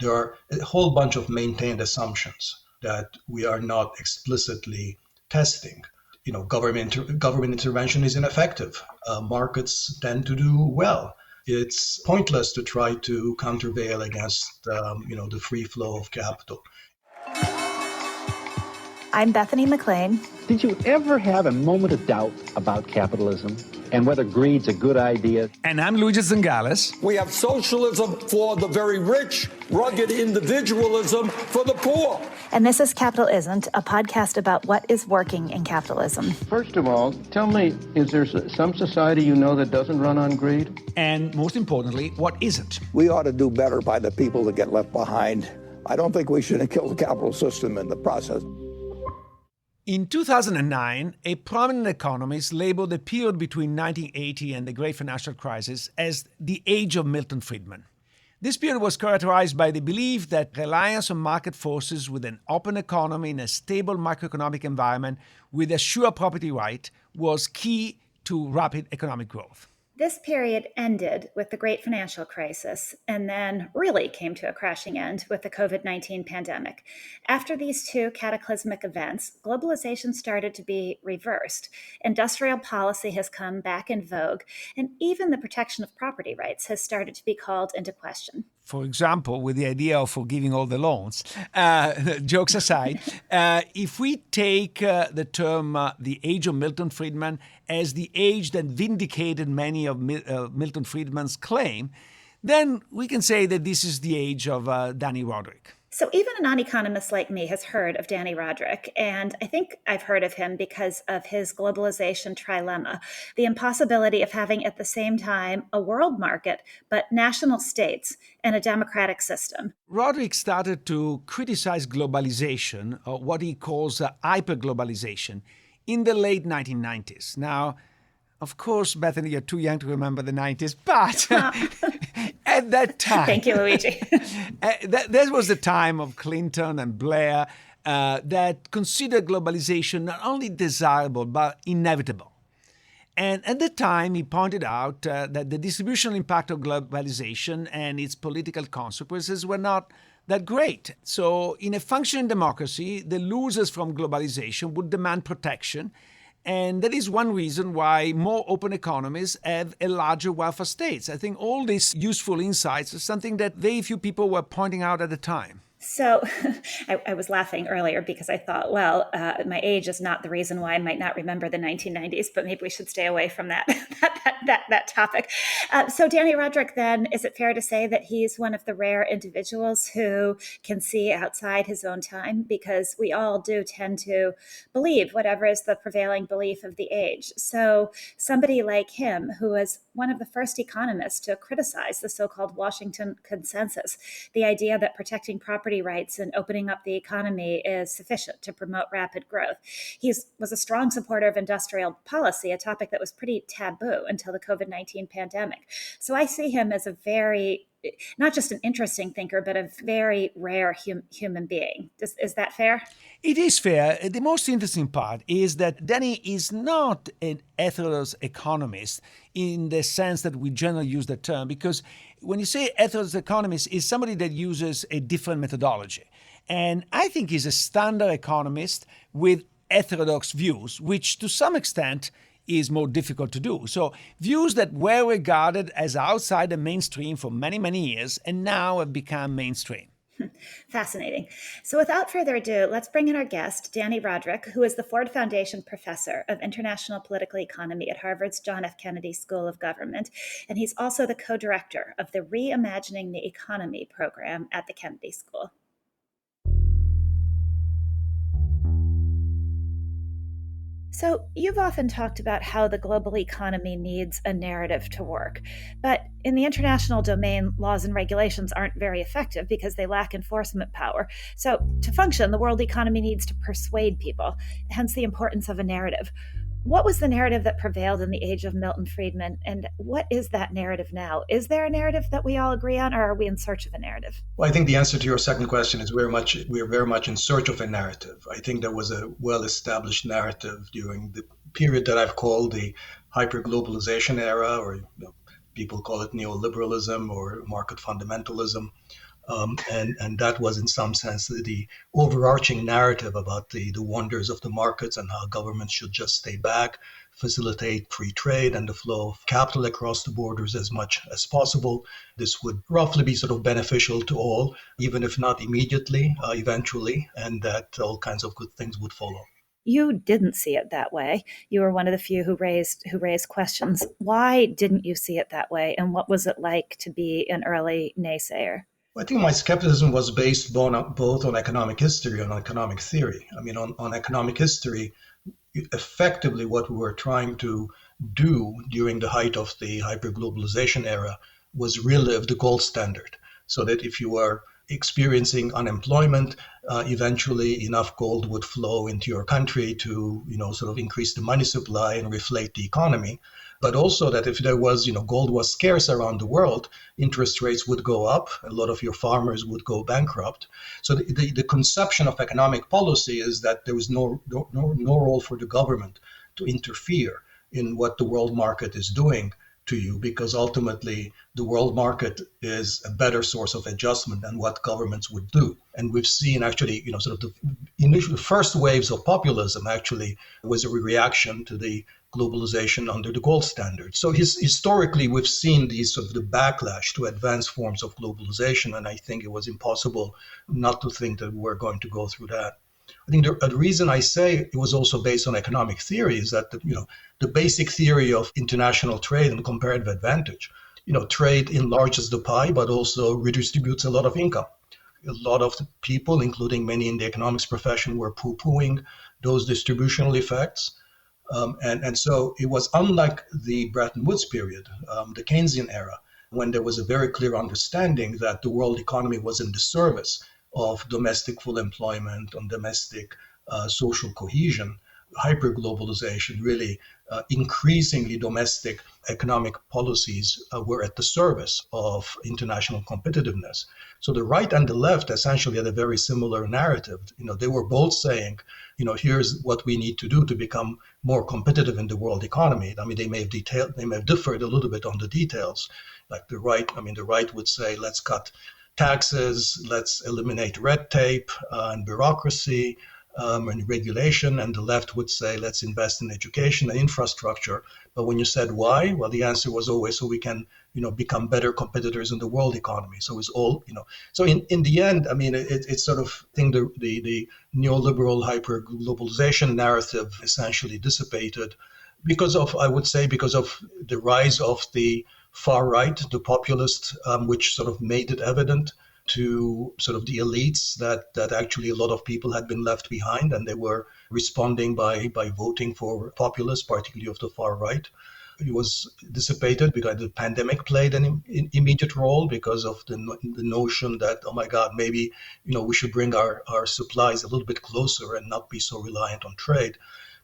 there are a whole bunch of maintained assumptions that we are not explicitly testing. Government intervention is ineffective. Markets tend to do well. It's pointless to try to countervail against, the free flow of capital. I'm Bethany McLean. Did you ever have a moment of doubt about capitalism and whether greed's a good idea? And I'm Luigi Zingales. We have socialism for the very rich, rugged individualism for the poor. And this is Capital Isn't, a podcast about what is working in capitalism. First of all, tell me, is there some society you know that doesn't run on greed? And most importantly, what isn't? We ought to do better by the people that get left behind. I don't think we should kill the capital system in the process. In 2009, a prominent economist labeled the period between 1980 and the Great Financial Crisis as the age of Milton Friedman. This period was characterized by the belief that reliance on market forces with an open economy in a stable macroeconomic environment with a sure property right was key to rapid economic growth. This period ended with the Great Financial Crisis and then really came to a crashing end with the COVID-19 pandemic. After these two cataclysmic events, globalization started to be reversed. Industrial policy has come back in vogue, and even the protection of property rights has started to be called into question. For example, with the idea of forgiving all the loans, jokes aside, if we take the term the age of Milton Friedman as the age that vindicated many of Milton Friedman's claim, then we can say that this is the age of Dani Rodrik. So even a non-economist like me has heard of Dani Rodrik, and I think I've heard of him because of his globalization trilemma, the impossibility of having at the same time a world market, but national states and a democratic system. Rodrik started to criticize globalization, or what he calls hyperglobalization, in the late 1990s. Now, of course, Bethany, you're too young to remember the 90s, but at that time... Thank you, Luigi. that was the time of Clinton and Blair that considered globalization not only desirable, but inevitable. And at the time, he pointed out that the distributional impact of globalization and its political consequences were not that great. So in a functioning democracy, the losers from globalization would demand protection. And that is one reason why more open economies have a larger welfare states. I think all these useful insights is something that very few people were pointing out at the time. So I was laughing earlier because I thought, well, my age is not the reason why I might not remember the 1990s, but maybe we should stay away from that topic. So Dani Rodrik, then, is it fair to say that he's one of the rare individuals who can see outside his own time? Because we all do tend to believe whatever is the prevailing belief of the age. So somebody like him, who is one of the first economists to criticize the so-called Washington consensus, the idea that protecting property rights and opening up the economy is sufficient to promote rapid growth. He was a strong supporter of industrial policy, a topic that was pretty taboo until the COVID-19 pandemic. So I see him as a very, not just an interesting thinker, but a very rare human being. Is that fair? It is fair. The most interesting part is that Dani is not an heterodox economist in the sense that we generally use the term, because when you say heterodox economist, is somebody that uses a different methodology. And I think he's a standard economist with heterodox views, which to some extent is more difficult to do. So views that were regarded as outside the mainstream for many, many years and now have become mainstream. Fascinating. So without further ado, let's bring in our guest, Dani Rodrik, who is the Ford Foundation Professor of International Political Economy at Harvard's John F. Kennedy School of Government. And he's also the co-director of the Reimagining the Economy program at the Kennedy School. So you've often talked about how the global economy needs a narrative to work. But in the international domain, laws and regulations aren't very effective because they lack enforcement power. So to function, the world economy needs to persuade people, hence the importance of a narrative. What was the narrative that prevailed in the age of Milton Friedman, and what is that narrative now? Is there a narrative that we all agree on, or are we in search of a narrative? Well, I think the answer to your second question is we're very much in search of a narrative. I think there was a well-established narrative during the period that I've called the hyperglobalization era, or people call it neoliberalism or market fundamentalism. And that was in some sense the overarching narrative about the wonders of the markets and how governments should just stay back, facilitate free trade and the flow of capital across the borders as much as possible. This would roughly be sort of beneficial to all, even if not immediately, eventually, and that all kinds of good things would follow. You didn't see it that way. You were one of the few who raised questions. Why didn't you see it that way? And what was it like to be an early naysayer? I think my skepticism was based both on economic history and economic theory. I mean, on economic history, effectively what we were trying to do during the height of the hyperglobalization era was relive the gold standard, so that if you were experiencing unemployment, eventually enough gold would flow into your country to, sort of increase the money supply and reflate the economy. But also that if there was, gold was scarce around the world, interest rates would go up. A lot of your farmers would go bankrupt. So the conception of economic policy is that there was no role for the government to interfere in what the world market is doing to you, because ultimately the world market is a better source of adjustment than what governments would do. And we've seen actually, sort of the initial first waves of populism actually was a reaction to the globalization under the gold standard. So historically, we've seen these sort of the backlash to advanced forms of globalization, and I think it was impossible not to think that we're going to go through that. I think the reason I say it was also based on economic theory is that the basic theory of international trade and comparative advantage, trade enlarges the pie, but also redistributes a lot of income. A lot of the people, including many in the economics profession, were poo-pooing those distributional effects. And so it was unlike the Bretton Woods period, the Keynesian era, when there was a very clear understanding that the world economy was in the service of domestic full employment, on domestic social cohesion. Hyperglobalization, really increasingly domestic economic policies were at the service of international competitiveness. So the right and the left essentially had a very similar narrative. They were both saying, here's what we need to do to become more competitive in the world economy. I mean, they may have differed a little bit on the details. Like the right would say, let's cut taxes, let's eliminate red tape and bureaucracy and regulation, and the left would say, let's invest in education and infrastructure. But when you said why, well, the answer was always so we can, become better competitors in the world economy. So it's all, So in the end, I mean, it's sort of the neoliberal hyper-globalization narrative essentially dissipated because of the rise of the far right, the populist, which sort of made it evident to sort of the elites that actually a lot of people had been left behind, and they were responding by voting for populists, particularly of the far right. It was dissipated because the pandemic played an immediate role because of the notion that, oh my God, maybe we should bring our supplies a little bit closer and not be so reliant on trade.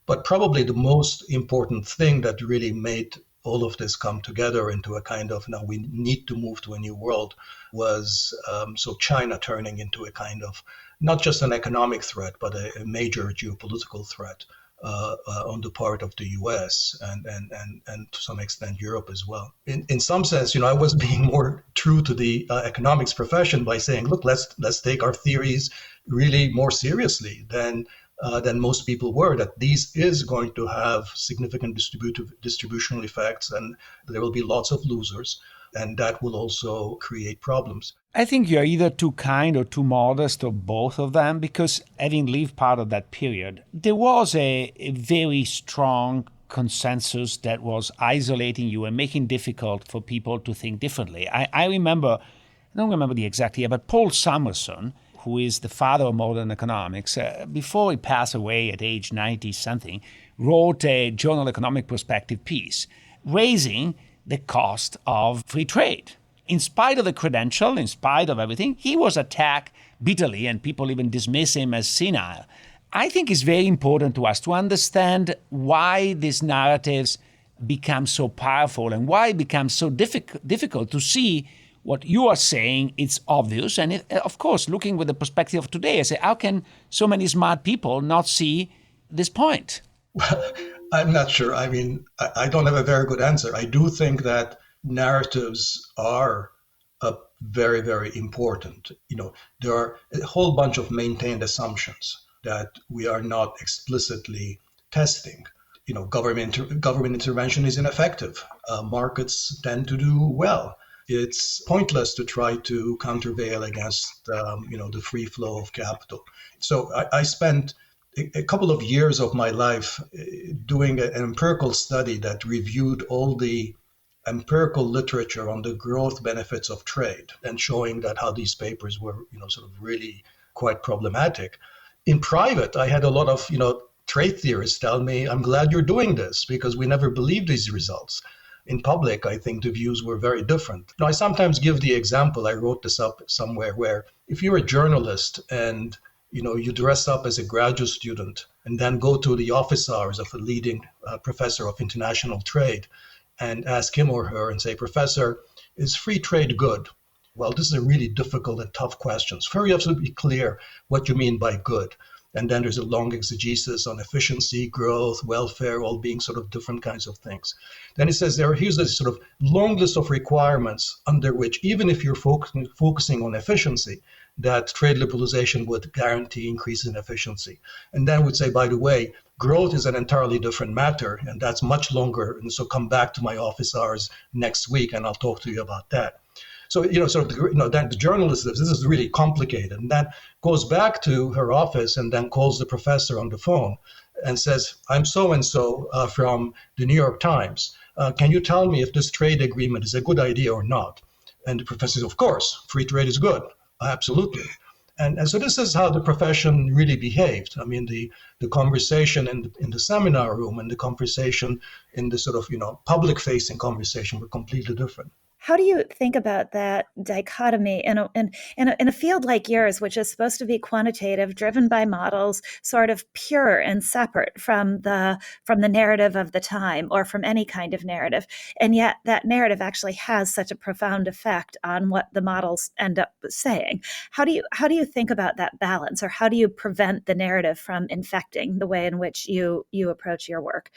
But probably the most important thing that really made all of this come together into a kind of, now we need to move to a new world, was so China turning into a kind of, not just an economic threat, but a major geopolitical threat on the part of the US and to some extent Europe as well. In some sense, I was being more true to the economics profession by saying, look, let's take our theories really more seriously than most people were, that these is going to have significant distributional effects, and there will be lots of losers, and that will also create problems. I think you're either too kind or too modest, or both of them, because having lived part of that period, there was a very strong consensus that was isolating you and making it difficult for people to think differently. I remember, I don't remember the exact year, but Paul Samuelson, who is the father of modern economics, before he passed away at age 90-something, wrote a Journal Economic Perspective piece, raising the cost of free trade. In spite of the credential, in spite of everything, he was attacked bitterly, and people even dismiss him as senile. I think it's very important to us to understand why these narratives become so powerful and why it becomes so difficult to see what you are saying. It's obvious. And of course, looking with the perspective of today, I say, how can so many smart people not see this point? Well, I'm not sure. I mean, I don't have a very good answer. I do think that narratives are a very, very important. There are a whole bunch of maintained assumptions that we are not explicitly testing. Government intervention is ineffective. Markets tend to do well. It's pointless to try to countervail against, the free flow of capital. So I spent a couple of years of my life doing an empirical study that reviewed all the empirical literature on the growth benefits of trade and showing that how these papers were, sort of really quite problematic. In private, I had a lot of, trade theorists tell me, I'm glad you're doing this because we never believed these results. In public, I think the views were very different. I sometimes give the example, I wrote this up somewhere, where if you're a journalist and you dress up as a graduate student and then go to the office hours of a leading professor of international trade and ask him or her and say, Professor, is free trade good? Well, this is a really difficult and tough question. So first you have to be clear what you mean by good. And then there's a long exegesis on efficiency, growth, welfare, all being sort of different kinds of things. Then it says here's a sort of long list of requirements under which, even if you're focusing on efficiency, that trade liberalization would guarantee increase in efficiency. And then would say, by the way, growth is an entirely different matter, and that's much longer. And so come back to my office hours next week, and I'll talk to you about that. So, then the journalist says, this is really complicated. And then goes back to her office and then calls the professor on the phone and says, I'm so-and-so from the New York Times. Can you tell me if this trade agreement is a good idea or not? And the professor says, of course, free trade is good. Absolutely. And so this is how the profession really behaved. I mean, the conversation in the seminar room and the conversation in the sort of, public-facing conversation were completely different. How do you think about that dichotomy in a field like yours, which is supposed to be quantitative, driven by models, sort of pure and separate from the narrative of the time or from any kind of narrative, and yet that narrative actually has such a profound effect on what the models end up saying? How do you think about that balance, or how do you prevent the narrative from infecting the way in which you approach your work?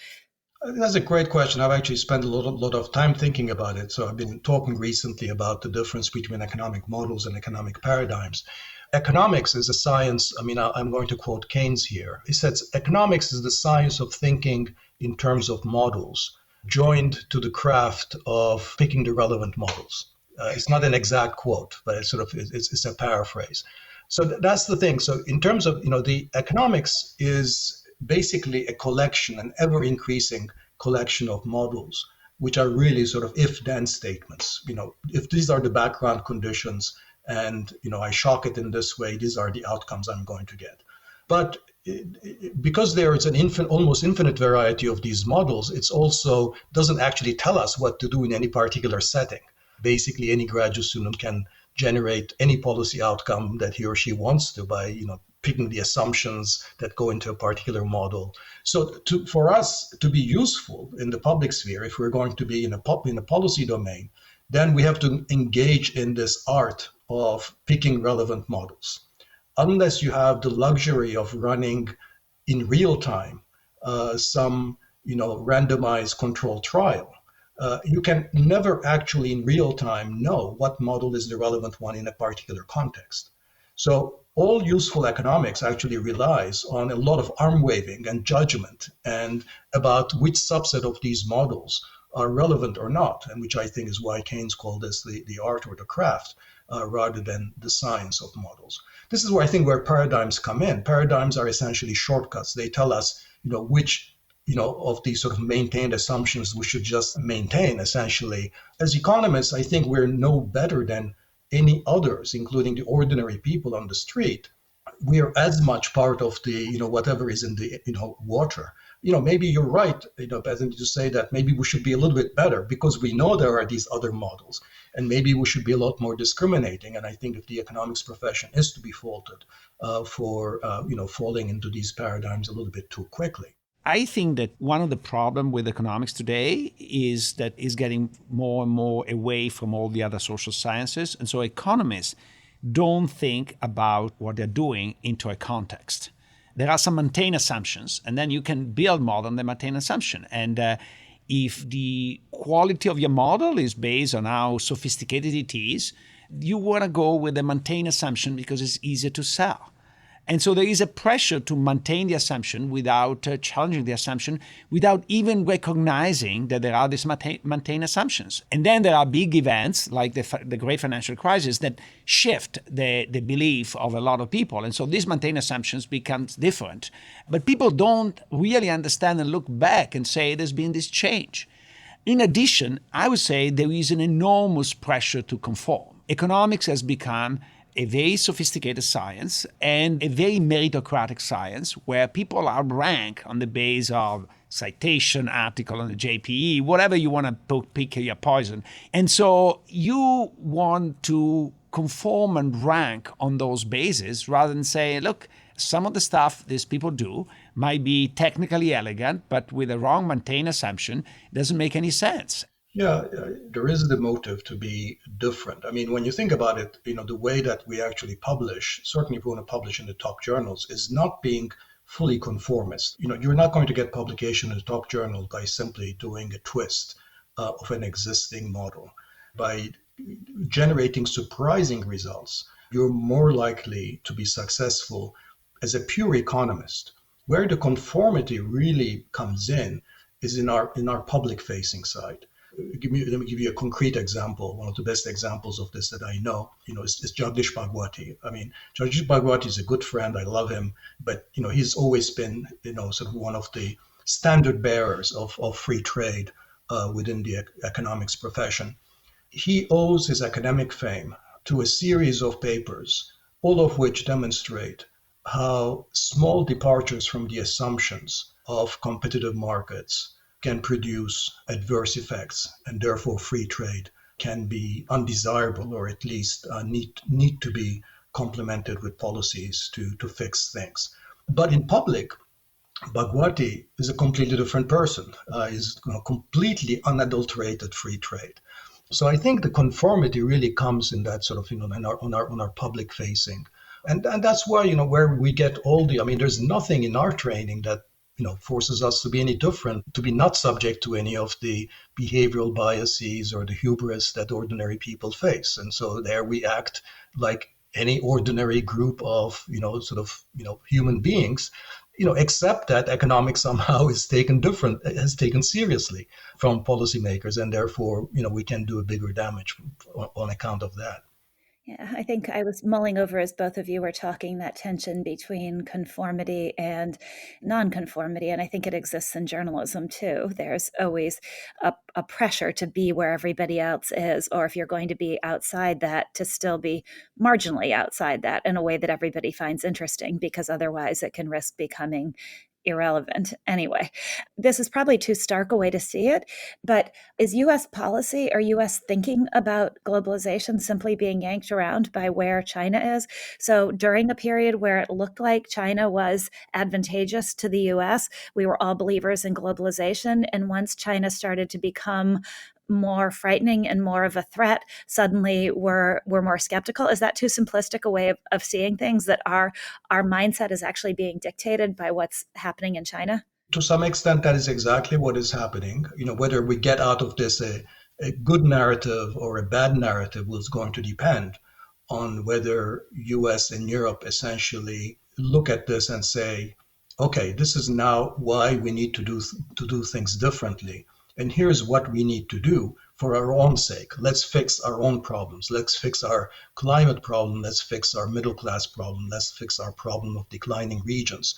That's a great question. I've actually spent a lot of time thinking about it. So I've been talking recently about the difference between economic models and economic paradigms. Economics is a science. I mean, I'm going to quote Keynes here. He says, economics is the science of thinking in terms of models, joined to the craft of picking the relevant models. It's not an exact quote, but it's a paraphrase. So that's the thing. So in terms of, the economics is basically a collection, an ever-increasing collection of models, which are really sort of if-then statements. If these are the background conditions and, I shock it in this way, these are the outcomes I'm going to get. But because there is an almost infinite variety of these models, it's also doesn't actually tell us what to do in any particular setting. Basically, any graduate student can generate any policy outcome that he or she wants to by, picking the assumptions that go into a particular model. So for us to be useful in the public sphere, if we're going to be in a policy domain, then we have to engage in this art of picking relevant models. Unless you have the luxury of running in real time some randomized controlled trial, you can never actually in real time know what model is the relevant one in a particular context. So all useful economics actually relies on a lot of arm waving and judgment and about which subset of these models are relevant or not, and which I think is why Keynes called this the art or the craft rather than the science of models. This is where I think where paradigms come in. Paradigms are essentially shortcuts. They tell us, which of these sort of maintained assumptions we should just maintain, essentially. As economists, I think we're no better than any others, including the ordinary people on the street. We are as much part of the, whatever is in the, water. Maybe you're right, Bethany, to say that maybe we should be a little bit better because we know there are these other models, and maybe we should be a lot more discriminating. And I think if the economics profession is to be faulted for, falling into these paradigms a little bit too quickly. I think that one of the problems with economics today is that it's getting more and more away from all the other social sciences. And so economists don't think about what they're doing into a context. There are some maintained assumptions, and then you can build model on the maintained assumption. And if the quality of your model is based on how sophisticated it is, You want to go with the maintain assumption because it's easier to sell. And so there is a pressure to maintain the assumption without challenging the assumption, without even recognizing that there are these maintain assumptions. And then there are big events like the great financial crisis that shift the belief of a lot of people. And so these maintain assumptions becomes different. But people don't really understand and look back and say there's been this change. In addition, I would say there is an enormous pressure to conform. Economics has become a very sophisticated science and a very meritocratic science where people are ranked on the basis of citation, article on the JPE, whatever you want to pick your poison. And so you want to conform and rank on those bases rather than say, look, some of the stuff these people do might be technically elegant, but with a wrong maintain assumption, it doesn't make any sense. Yeah, there is the motive to be different. I mean, when you think about it, the way that we actually publish, certainly if we want to publish in the top journals, is not being fully conformist. You're not going to get publication in the top journal by simply doing a twist of an existing model. By generating surprising results, you're more likely to be successful as a pure economist. Where the conformity really comes in is in our public-facing side. Let me give you a concrete example. One of the best examples of this that I know, is Jagdish Bhagwati. I mean, Jagdish Bhagwati is a good friend. I love him, but he's always been, sort of one of the standard bearers of free trade within the economics profession. He owes his academic fame to a series of papers, all of which demonstrate how small departures from the assumptions of competitive markets can produce adverse effects, and therefore free trade can be undesirable, or at least need to be complemented with policies to fix things. But in public, Bhagwati is a completely different person. Is completely unadulterated free trade. So I think the conformity really comes in that sort of on our public facing, and that's why where we get all the. I mean, there's nothing in our training that forces us to be any different, to be not subject to any of the behavioral biases or the hubris that ordinary people face. And so there we act like any ordinary group of, human beings, except that economics somehow has taken seriously from policymakers. And therefore, we can do a bigger damage on account of that. Yeah, I think I was mulling over as both of you were talking that tension between conformity and nonconformity. And I think it exists in journalism too. There's always a pressure to be where everybody else is, or if you're going to be outside that, to still be marginally outside that in a way that everybody finds interesting, because otherwise it can risk becoming irrelevant. Anyway, this is probably too stark a way to see it, but is US policy or US thinking about globalization simply being yanked around by where China is? So during a period where it looked like China was advantageous to the US, we were all believers in globalization. And once China started to become more frightening and more of a threat, suddenly we're more skeptical. Is that too simplistic a way of seeing things, that our mindset is actually being dictated by what's happening in China? To some extent, that is exactly what is happening. Whether we get out of this a good narrative or a bad narrative is going to depend on whether US and Europe essentially look at this and say, okay, this is now why we need to do things differently. And here's what we need to do for our own sake. Let's fix our own problems. Let's fix our climate problem. Let's fix our middle class problem. Let's fix our problem of declining regions.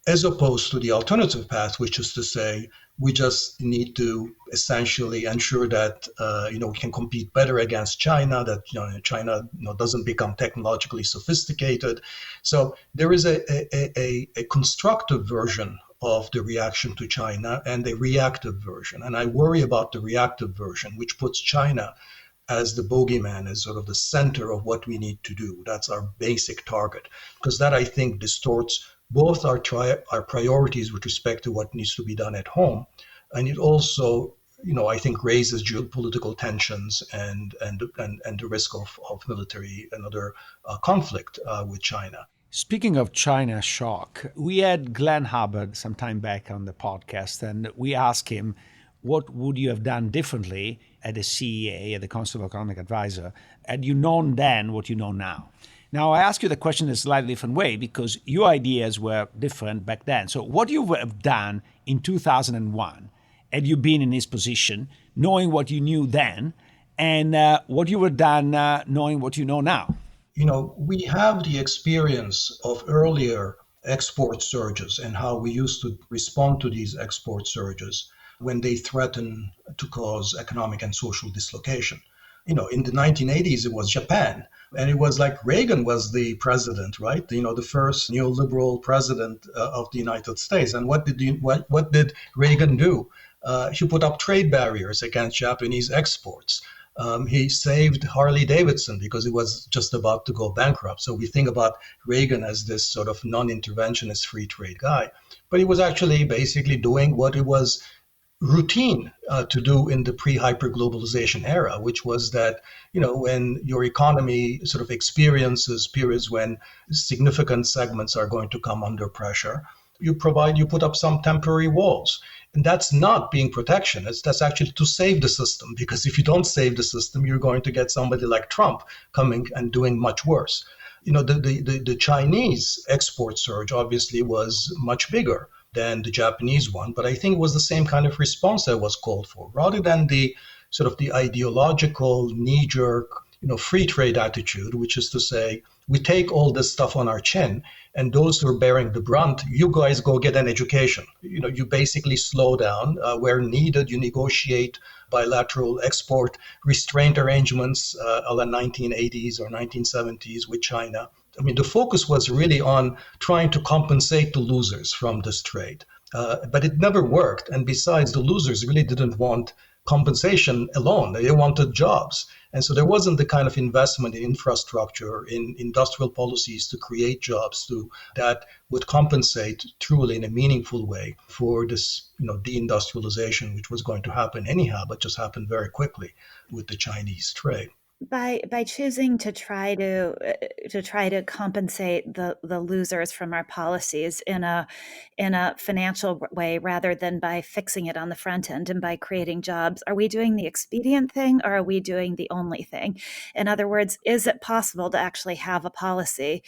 As opposed to the alternative path, which is to say, we just need to essentially ensure that we can compete better against China, that China doesn't become technologically sophisticated. So there is a constructive version of the reaction to China and a reactive version. And I worry about the reactive version, which puts China as the bogeyman, as sort of the center of what we need to do. That's our basic target, because that, I think, distorts both our priorities with respect to what needs to be done at home, and it also, I think, raises geopolitical tensions and the risk of military and other conflict with China. Speaking of China shock, we had Glenn Hubbard some time back on the podcast, and we asked him, what would you have done differently at the CEA, at the Council of Economic Advisor, had you known then what you know now? Now, I ask you the question in a slightly different way because your ideas were different back then. So what you would have done in 2001, had you been in this position, knowing what you knew then, and what you would have done knowing what you know now? We have the experience of earlier export surges and how we used to respond to these export surges when they threaten to cause economic and social dislocation. In the 1980s, it was Japan. And it was like Reagan was the president, right? The first neoliberal president of the United States. And what did Reagan do? He put up trade barriers against Japanese exports. He saved Harley Davidson because it was just about to go bankrupt. So we think about Reagan as this sort of non-interventionist free trade guy. But he was actually basically doing what it was routine to do in the pre-hyperglobalization era, which was that, when your economy sort of experiences periods when significant segments are going to come under pressure, you put up some temporary walls. And that's not being protectionist. That's actually to save the system, because if you don't save the system, you're going to get somebody like Trump coming and doing much worse. The Chinese export surge obviously was much bigger than the Japanese one, but I think it was the same kind of response that was called for, rather than the sort of the ideological knee-jerk, free trade attitude, which is to say, we take all this stuff on our chin, and those who are bearing the brunt, you guys go get an education. You basically slow down where needed. You negotiate bilateral export restraint arrangements a la 1980s or 1970s with China. I mean, the focus was really on trying to compensate the losers from this trade. But it never worked. And besides, the losers really didn't want compensation alone. They wanted jobs. And so there wasn't the kind of investment in infrastructure, in industrial policies to create jobs that would compensate truly in a meaningful way for this, deindustrialization, which was going to happen anyhow, but just happened very quickly with the Chinese trade. By choosing to try to compensate the losers from our policies in a financial way rather than by fixing it on the front end and by creating jobs, are we doing the expedient thing or are we doing the only thing? In other words, is it possible to actually have a policy,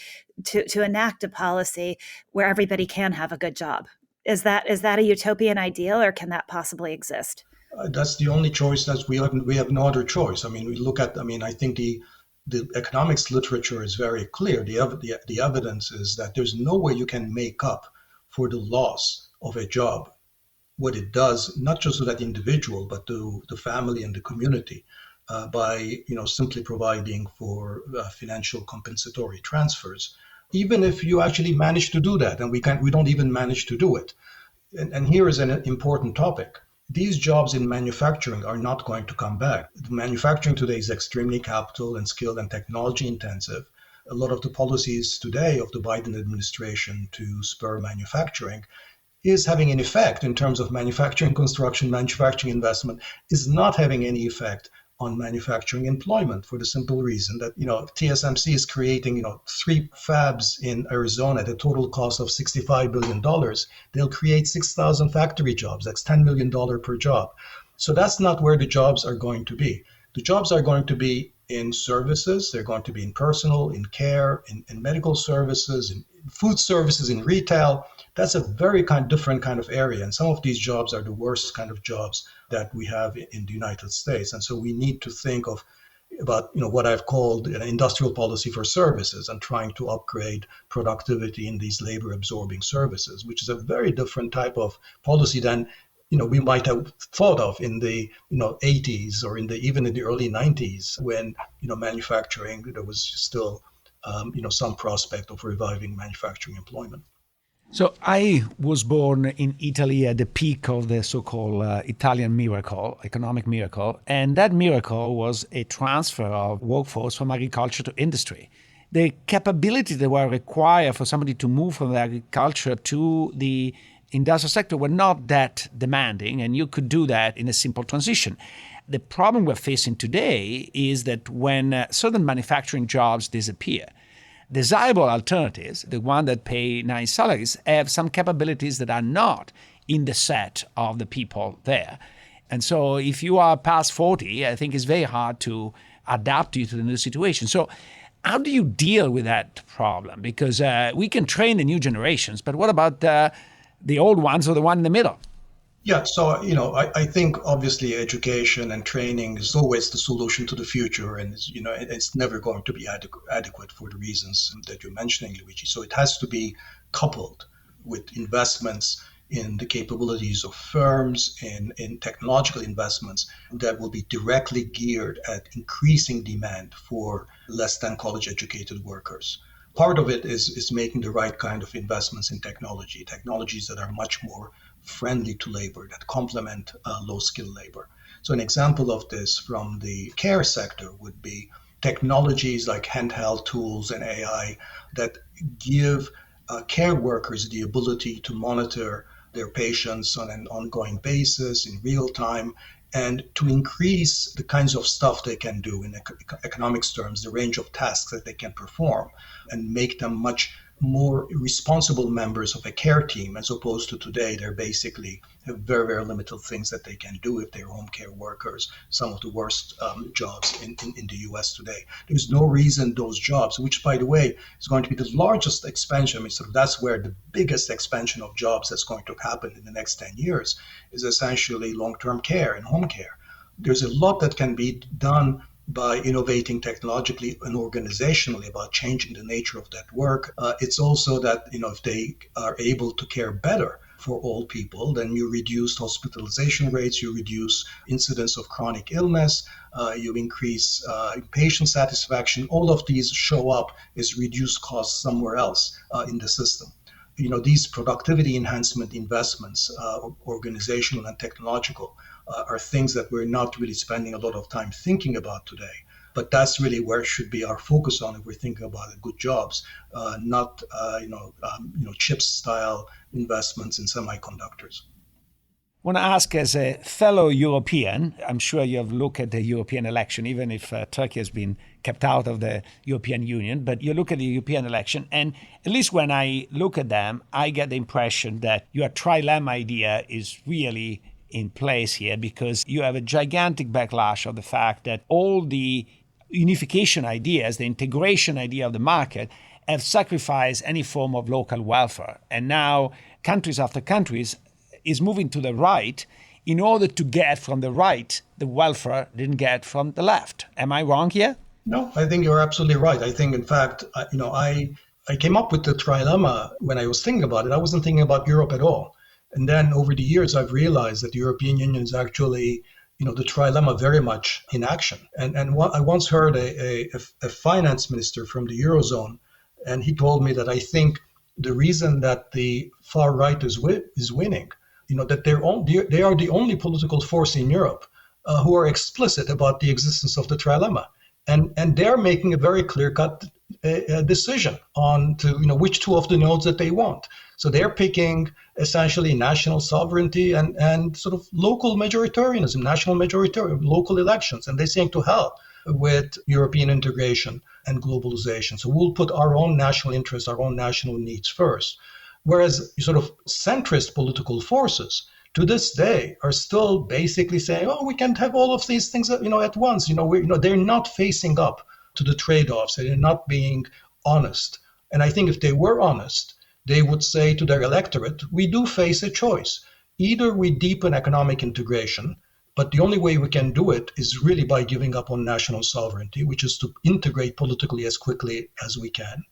to enact a policy where everybody can have a good job? Is that a utopian ideal, or can that possibly exist? That's the only choice. That we have no other choice. I mean, I think the economics literature is very clear. The evidence is that there's no way you can make up for the loss of a job, what it does, not just to that individual, but to the family and the community, by simply providing for financial compensatory transfers. Even if you actually manage to do that, and we don't even manage to do it. And here is an important topic. These jobs in manufacturing are not going to come back. Manufacturing today is extremely capital and skill and technology intensive. A lot of the policies today of the Biden administration to spur manufacturing is having an effect in terms of manufacturing construction, manufacturing investment, is not having any effect on manufacturing employment, for the simple reason that TSMC is creating 3 fabs in Arizona at a total cost of $65 billion. They'll create 6,000 factory jobs. That's $10 million per job. So that's not where the jobs are going to be. The jobs are going to be in services. They're going to be in personal, in care, in medical services, in food services, in retail. That's a very different kind of area. And some of these jobs are the worst kind of jobs that we have in the United States. And so we need to think about what I've called an industrial policy for services and trying to upgrade productivity in these labor absorbing services, which is a very different type of policy than we might have thought of in the 80s or even in the early 90s when manufacturing, there was still some prospect of reviving manufacturing employment. So I was born in Italy at the peak of the so-called Italian miracle, economic miracle, and that miracle was a transfer of workforce from agriculture to industry. The capability that were required for somebody to move from the agriculture to the industrial sector were not that demanding, and you could do that in a simple transition. The problem we're facing today is that when certain manufacturing jobs disappear, desirable alternatives, the one that pay nice salaries, have some capabilities that are not in the set of the people there. And so if you are past 40, I think it's very hard to adapt you to the new situation. So how do you deal with that problem? Because we can train the new generations, but what about the old ones or the one in the middle? Yeah, so I think obviously education and training is always the solution to the future, and it's never going to be adequate for the reasons that you're mentioning, Luigi. So it has to be coupled with investments in the capabilities of firms, in technological investments that will be directly geared at increasing demand for less than college educated workers. Part of it is making the right kind of investments in technologies that are much more friendly to labor, that complement low-skilled labor. So an example of this from the care sector would be technologies like handheld tools and AI that give care workers the ability to monitor their patients on an ongoing basis in real time, and to increase the kinds of stuff they can do in economics terms, the range of tasks that they can perform, and make them much more responsible members of a care team, as opposed to today, they're basically have very, very limited things that they can do if they're home care workers, some of the worst jobs in the US today. There's no reason those jobs, which by the way, is going to be the largest expansion, I mean, sort of that's where the biggest expansion of jobs that's going to happen in the next 10 years is essentially long-term care and home care. There's a lot that can be done by innovating technologically and organizationally about changing the nature of that work. It's also that, if they are able to care better for all people, then you reduce hospitalization rates, you reduce incidence of chronic illness, you increase patient satisfaction. All of these show up as reduced costs somewhere else in the system. These productivity enhancement investments, organizational and technological, are things that we're not really spending a lot of time thinking about today. But that's really where should be our focus on if we're thinking about good jobs, not chips style investments in semiconductors. I want to ask, as a fellow European, I'm sure you have looked at the European election, even if Turkey has been kept out of the European Union, but you look at the European election, and at least when I look at them, I get the impression that your trilemma idea is really in place here, because you have a gigantic backlash of the fact that all the unification ideas, the integration idea of the market, have sacrificed any form of local welfare. And now countries after countries is moving to the right in order to get from the right the welfare didn't get from the left. Am I wrong here? No, I think you're absolutely right. I think, in fact, I came up with the trilemma when I was thinking about it. I wasn't thinking about Europe at all. And then over the years, I've realized that the European Union is actually, the trilemma very much in action. And I once heard a finance minister from the Eurozone, and he told me that I think the reason that the far right is winning, that they are the only political force in Europe who are explicit about the existence of the trilemma. And they're making a very clear-cut decision on which two of the nodes that they want. So they're picking essentially national sovereignty and sort of local majoritarianism, national majoritarianism, local elections. And they're saying to hell with European integration and globalization. So we'll put our own national interests, our own national needs first. Whereas sort of centrist political forces to this day are still basically saying, oh, we can't have all of these things at once. They're not facing up to the trade-offs. They're not being honest. And I think if they were honest, they would say to their electorate, we do face a choice. Either we deepen economic integration, but the only way we can do it is really by giving up on national sovereignty, which is to integrate politically as quickly as we can.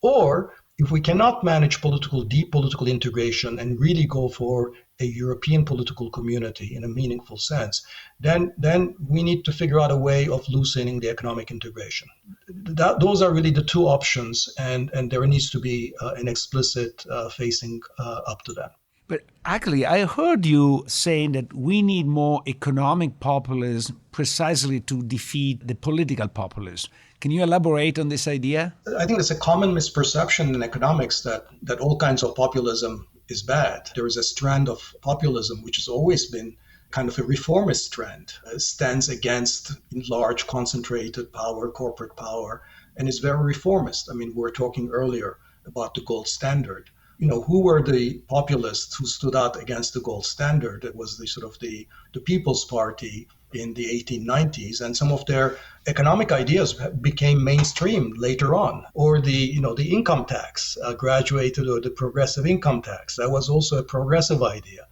Or if we cannot manage deep political integration and really go for a European political community in a meaningful sense, then we need to figure out a way of loosening the economic integration. Those are really the two options, and there needs to be an explicit facing up to that. But actually, I heard you saying that we need more economic populism precisely to defeat the political populism. Can you elaborate on this idea? I think it's a common misperception in economics that all kinds of populism is bad. There is a strand of populism which has always been kind of a reformist trend, stands against large concentrated power, corporate power, and is very reformist. I mean, we were talking earlier about the gold standard. who were the populists who stood out against the gold standard? It was the sort of the People's Party in the 1890s, and some of their economic ideas became mainstream later on. Or the income tax graduated, or the progressive income tax. That was also a progressive idea.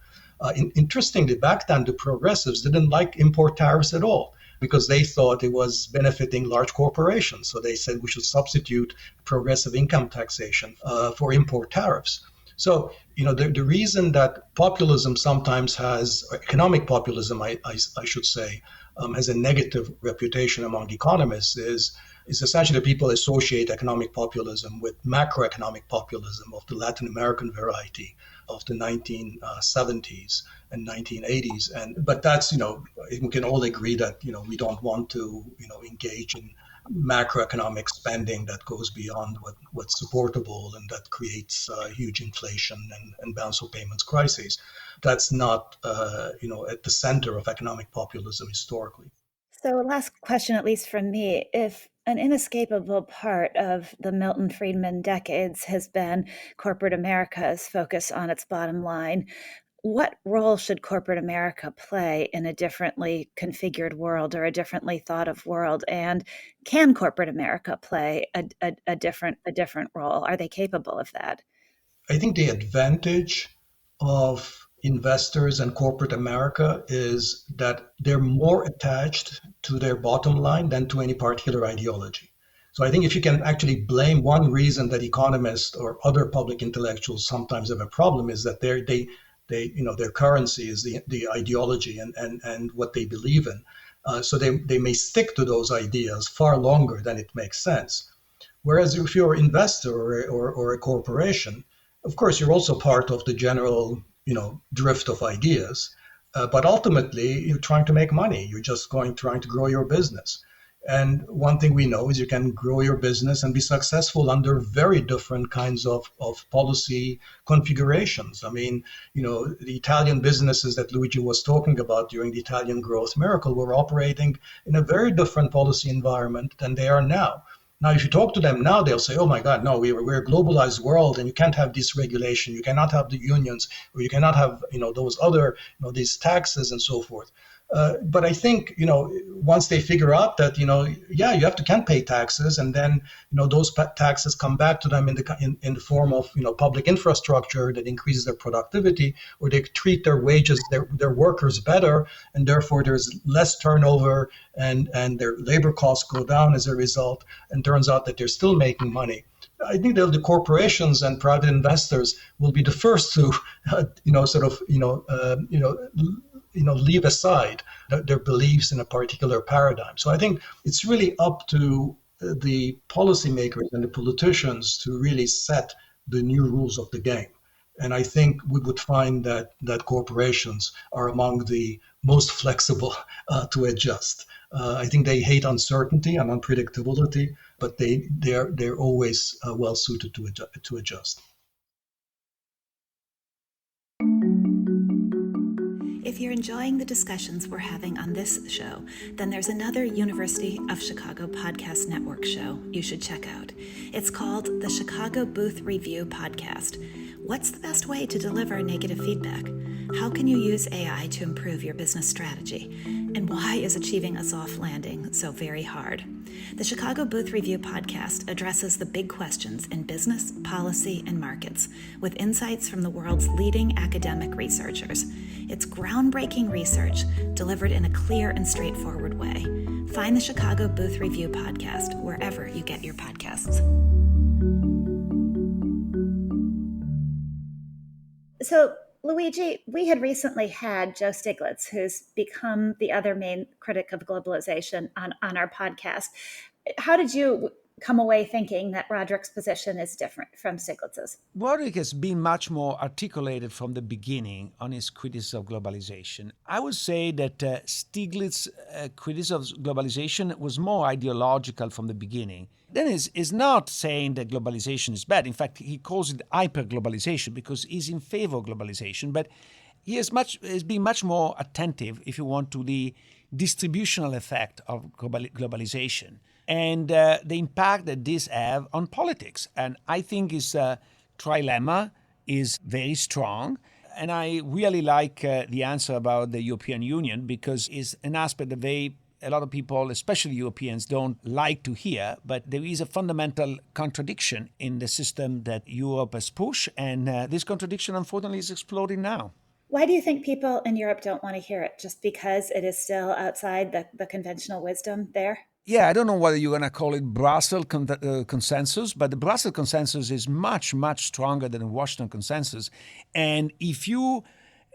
Interestingly, back then, the progressives didn't like import tariffs at all because they thought it was benefiting large corporations. So they said we should substitute progressive income taxation for import tariffs. So, the reason that populism sometimes has, economic populism, I should say, has a negative reputation among economists is essentially that people associate economic populism with macroeconomic populism of the Latin American variety of the 1970s and 1980s. But that's, we can all agree that, we don't want to, engage in macroeconomic spending that goes beyond what's supportable and that creates huge inflation and balance of payments crises. That's not, at the center of economic populism historically. So, last question, at least from me. If an inescapable part of the Milton Friedman decades has been corporate America's focus on its bottom line, what role should corporate America play in a differently configured world or a differently thought of world? And can corporate America play a different role? Are they capable of that? I think the advantage of investors and corporate America is that they're more attached to their bottom line than to any particular ideology. So I think if you can actually blame one reason that economists or other public intellectuals sometimes have a problem is that their currency is the ideology and what they believe in. So they may stick to those ideas far longer than it makes sense. Whereas if you're an investor or a corporation, of course, you're also part of the general, drift of ideas. But ultimately, you're trying to make money. You're just trying to grow your business. And one thing we know is you can grow your business and be successful under very different kinds of policy configurations. I mean, the Italian businesses that Luigi was talking about during the Italian growth miracle were operating in a very different policy environment than they are now. Now, if you talk to them now, they'll say, oh my God, no, we're a globalized world and you can't have dysregulation. You cannot have the unions, or you cannot have, those other, these taxes and so forth. But I think, once they figure out that, can pay taxes, and then, those taxes come back to them in the form of, public infrastructure that increases their productivity, or they treat their wages, their workers better, and therefore there's less turnover and their labor costs go down as a result, and turns out that they're still making money. I think that the corporations and private investors will be the first to, leave aside their beliefs in a particular paradigm. So I think it's really up to the policymakers and the politicians to really set the new rules of the game. And I think we would find that corporations are among the most flexible to adjust. I think they hate uncertainty and unpredictability, but they're always well suited to adjust. If you're enjoying the discussions we're having on this show, then there's another University of Chicago Podcast Network show you should check out. It's called the Chicago Booth Review Podcast. What's the best way to deliver negative feedback? How can you use AI to improve your business strategy? And why is achieving a soft landing so very hard? The Chicago Booth Review Podcast addresses the big questions in business, policy, and markets with insights from the world's leading academic researchers. It's groundbreaking research delivered in a clear and straightforward way. Find the Chicago Booth Review Podcast wherever you get your podcasts. So, Luigi, we had recently had Joe Stiglitz, who's become the other main critic of globalization, on our podcast. How did you come away thinking that Rodrik's position is different from Stiglitz's? Rodrik has been much more articulated from the beginning on his criticism of globalization. I would say that Stiglitz's criticism of globalization was more ideological from the beginning. Dennis is not saying that globalization is bad. In fact, he calls it hyperglobalization because he's in favor of globalization. But he has been much more attentive, if you want, to the distributional effect of globalization and the impact that this have on politics. And I think it's a trilemma is very strong. And I really like the answer about the European Union because it's an aspect that a lot of people, especially Europeans, don't like to hear. But there is a fundamental contradiction in the system that Europe has pushed. And this contradiction, unfortunately, is exploding now. Why do you think people in Europe don't want to hear it? Just because it is still outside the conventional wisdom there? Yeah, I don't know whether you're going to call it Brussels consensus, but the Brussels consensus is much, much stronger than the Washington consensus. And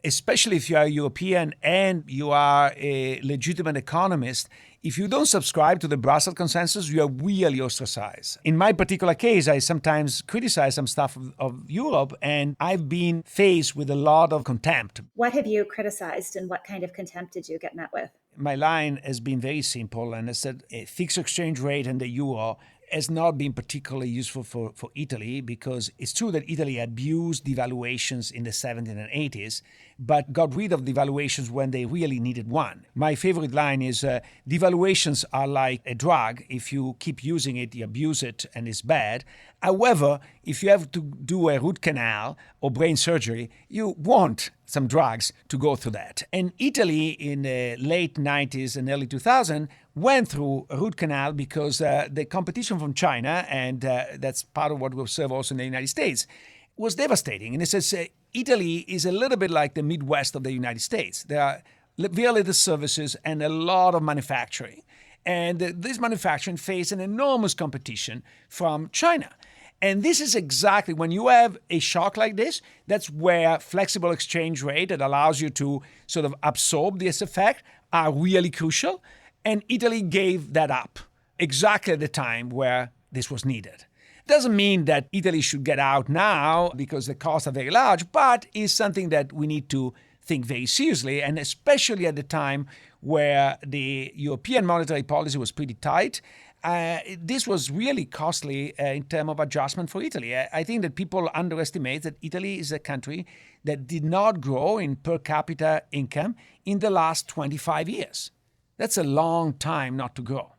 especially if you are European and you are a legitimate economist, if you don't subscribe to the Brussels consensus, you are really ostracized. In my particular case, I sometimes criticize some stuff of Europe, and I've been faced with a lot of contempt. What have you criticized, and what kind of contempt did you get met with? My line has been very simple, and I said a fixed exchange rate and the euro has not been particularly useful for Italy because it's true that Italy abused devaluations in the 70s and 80s, but got rid of devaluations when they really needed one. My favorite line is devaluations are like a drug. If you keep using it, you abuse it and it's bad. However, if you have to do a root canal or brain surgery, you want some drugs to go through that. And Italy in the late 90s and early 2000s went through a root canal because the competition from China, and that's part of what we observe also in the United States, was devastating. And it says Italy is a little bit like the Midwest of the United States. There are very little services and a lot of manufacturing. And this manufacturing faced an enormous competition from China. And this is exactly when you have a shock like this, that's where flexible exchange rate that allows you to sort of absorb this effect are really crucial. And Italy gave that up exactly at the time where this was needed. Doesn't mean that Italy should get out now because the costs are very large, but is something that we need to think very seriously, and especially at the time where the European monetary policy was pretty tight. This was really costly in terms of adjustment for Italy. I think that people underestimate that Italy is a country that did not grow in per capita income in the last 25 years. That's a long time not to grow.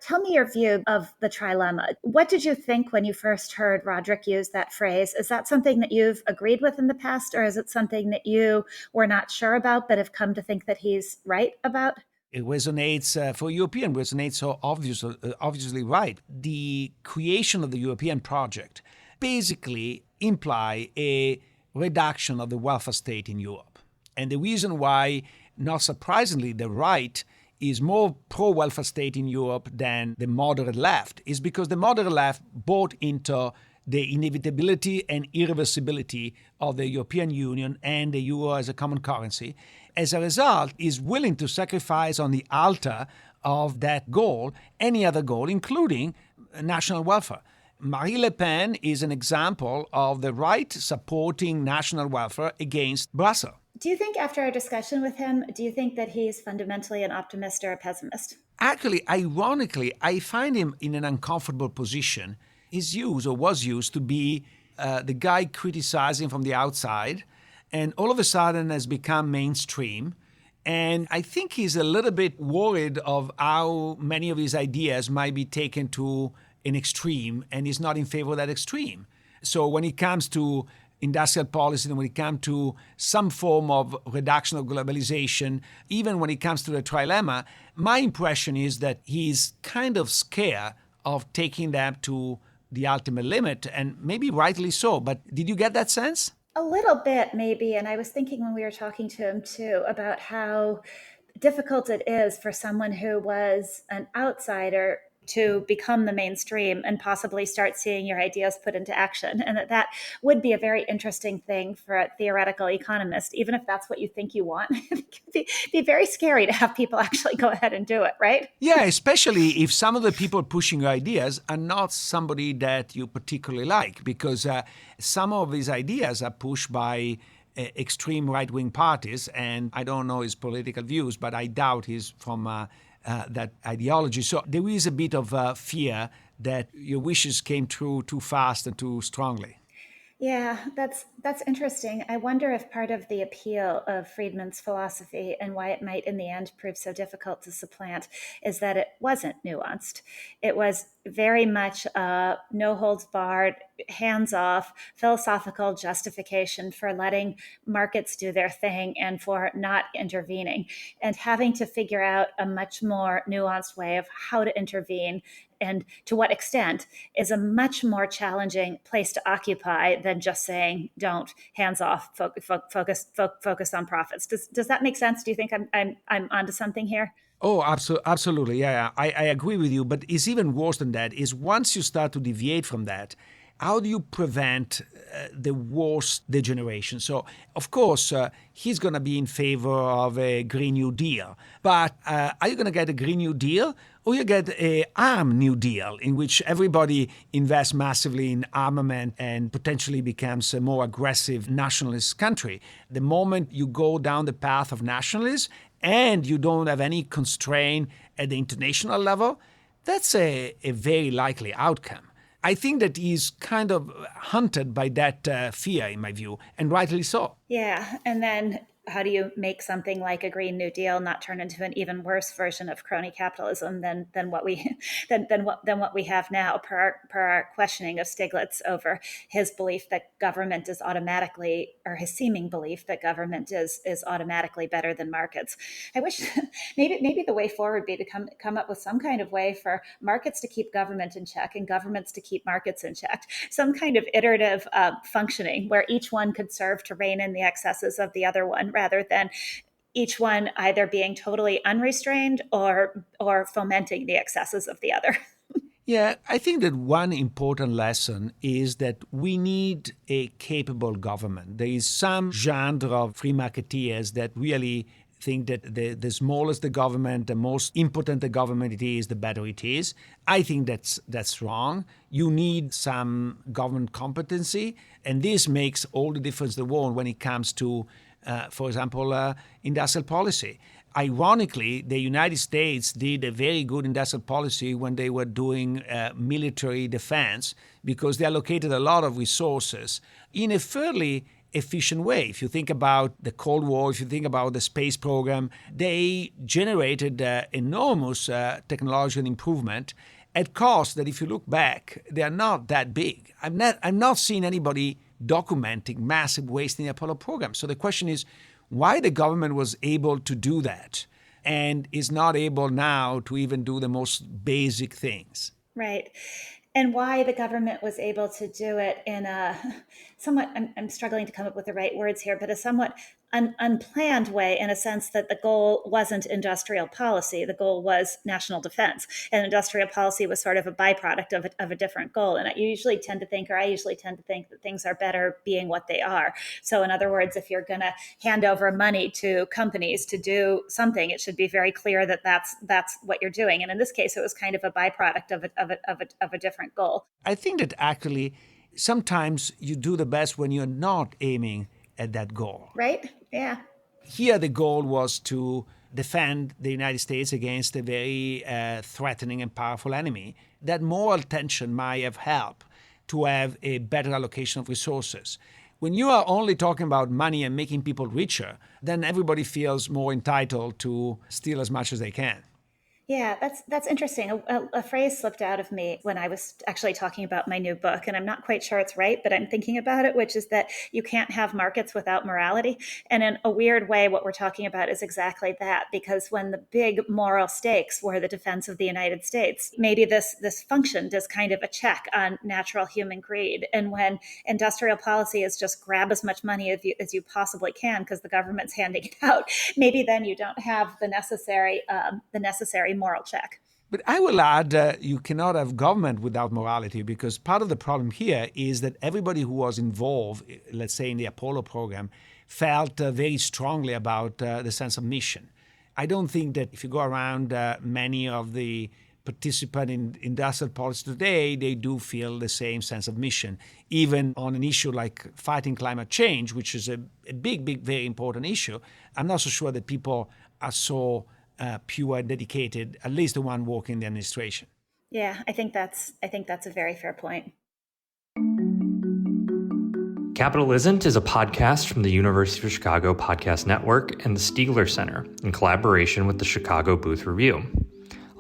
Tell me your view of the trilemma. What did you think when you first heard Rodrik use that phrase? Is that something that you've agreed with in the past, or is it something that you were not sure about but have come to think that he's right about? It resonates, for European, resonates so obviously right. The creation of the European project basically imply a reduction of the welfare state in Europe. And the reason why, not surprisingly, the right is more pro-welfare state in Europe than the moderate left is because the moderate left bought into the inevitability and irreversibility of the European Union and the euro as a common currency. As a result, is willing to sacrifice on the altar of that goal any other goal, including national welfare. Marine Le Pen is an example of the right supporting national welfare against Brussels. Do you think after our discussion with him, do you think that he's fundamentally an optimist or a pessimist? Actually, ironically, I find him in an uncomfortable position. He's used or was used to be the guy criticizing from the outside, and all of a sudden has become mainstream. And I think he's a little bit worried of how many of his ideas might be taken to an extreme, and he's not in favor of that extreme. So when it comes to industrial policy, and when it comes to some form of reduction of globalization, even when it comes to the trilemma, my impression is that he's kind of scared of taking them to the ultimate limit, and maybe rightly so. But did you get that sense? A little bit, maybe. And I was thinking when we were talking to him, too, about how difficult it is for someone who was an outsider to become the mainstream and possibly start seeing your ideas put into action. And that would be a very interesting thing for a theoretical economist, even if that's what you think you want. It'd be very scary to have people actually go ahead and do it, right? Yeah, especially if some of the people pushing your ideas are not somebody that you particularly like, because some of these ideas are pushed by extreme right-wing parties, and I don't know his political views, but I doubt he's from that ideology. So there is a bit of fear that your wishes came true too fast and too strongly. Yeah, that's interesting. I wonder if part of the appeal of Fredmans' philosophy and why it might in the end prove so difficult to supplant is that it wasn't nuanced. It was very much a no holds barred, hands off, philosophical justification for letting markets do their thing and for not intervening, and having to figure out a much more nuanced way of how to intervene and to what extent is a much more challenging place to occupy than just saying, don't, hands off, focus on profits. Does that make sense? Do you think I'm onto something here? Oh, absolutely. Yeah, I agree with you. But it's even worse than that, is once you start to deviate from that, how do you prevent the worst degeneration? So, of course, he's going to be in favor of a Green New Deal. But are you going to get a Green New Deal, or you get a armed New Deal in which everybody invests massively in armament and potentially becomes a more aggressive nationalist country? The moment you go down the path of nationalism and you don't have any constraint at the international level, that's a very likely outcome. I think that he's kind of hunted by that fear, in my view, and rightly so. Yeah, and then how do you make something like a Green New Deal not turn into an even worse version of crony capitalism than what we have now? Per our questioning of Stiglitz over his belief that government is automatically, or his seeming belief that government is automatically better than markets. I wish maybe the way forward would be to come up with some kind of way for markets to keep government in check and governments to keep markets in check. Some kind of iterative functioning where each one could serve to rein in the excesses of the other one, rather than each one either being totally unrestrained or fomenting the excesses of the other. Yeah, I think that one important lesson is that we need a capable government. There is some genre of free marketeers that really think that the smallest the government, the most impotent the government it is, the better it is. I think that's wrong. You need some government competency, and this makes all the difference in the world when it comes to for example, industrial policy. Ironically, the United States did a very good industrial policy when they were doing military defense, because they allocated a lot of resources in a fairly efficient way. If you think about the Cold War, if you think about the space program, they generated enormous technological improvement at costs that, if you look back, they are not that big. I've not seen anybody documenting massive waste in the Apollo program. So the question is, why the government was able to do that and is not able now to even do the most basic things. Right. And why the government was able to do it in a somewhat, I'm struggling to come up with the right words here, but a somewhat unplanned way, in a sense that the goal wasn't industrial policy. The goal was national defense. And industrial policy was sort of a byproduct of a different goal. And I usually tend to think that things are better being what they are. So in other words, if you're going to hand over money to companies to do something, it should be very clear that that's what you're doing. And in this case, it was kind of a byproduct of a different goal. I think that actually sometimes you do the best when you're not aiming at that goal. Right? Yeah. Here the goal was to defend the United States against a very threatening and powerful enemy. That moral tension might have helped to have a better allocation of resources. When you are only talking about money and making people richer, then everybody feels more entitled to steal as much as they can. Yeah, that's interesting. A phrase slipped out of me when I was actually talking about my new book, and I'm not quite sure it's right, but I'm thinking about it, which is that you can't have markets without morality. And in a weird way, what we're talking about is exactly that, because when the big moral stakes were the defense of the United States, maybe this functioned as kind of a check on natural human greed. And when industrial policy is just grab as much money as you possibly can because the government's handing it out, maybe then you don't have the necessary moral check. But I will add, you cannot have government without morality, because part of the problem here is that everybody who was involved, let's say in the Apollo program, felt very strongly about the sense of mission. I don't think that if you go around many of the participants in industrial policy today, they do feel the same sense of mission, even on an issue like fighting climate change, which is a big, very important issue. I'm not so sure that people are so pure and dedicated, at least the one working in the administration. Yeah, I think that's a very fair point. Capitalism is a podcast from the University of Chicago Podcast Network and the Stigler Center in collaboration with the Chicago Booth Review.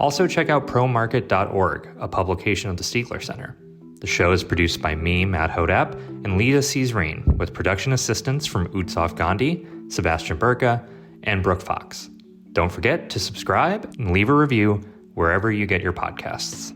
Also, check out promarket.org, a publication of the Stiglet Center. The show is produced by me, Matt Hodap, and Lita Cesarine, with production assistance from Utsav Gandhi, Sebastian Burka, and Brooke Fox. Don't forget to subscribe and leave a review wherever you get your podcasts.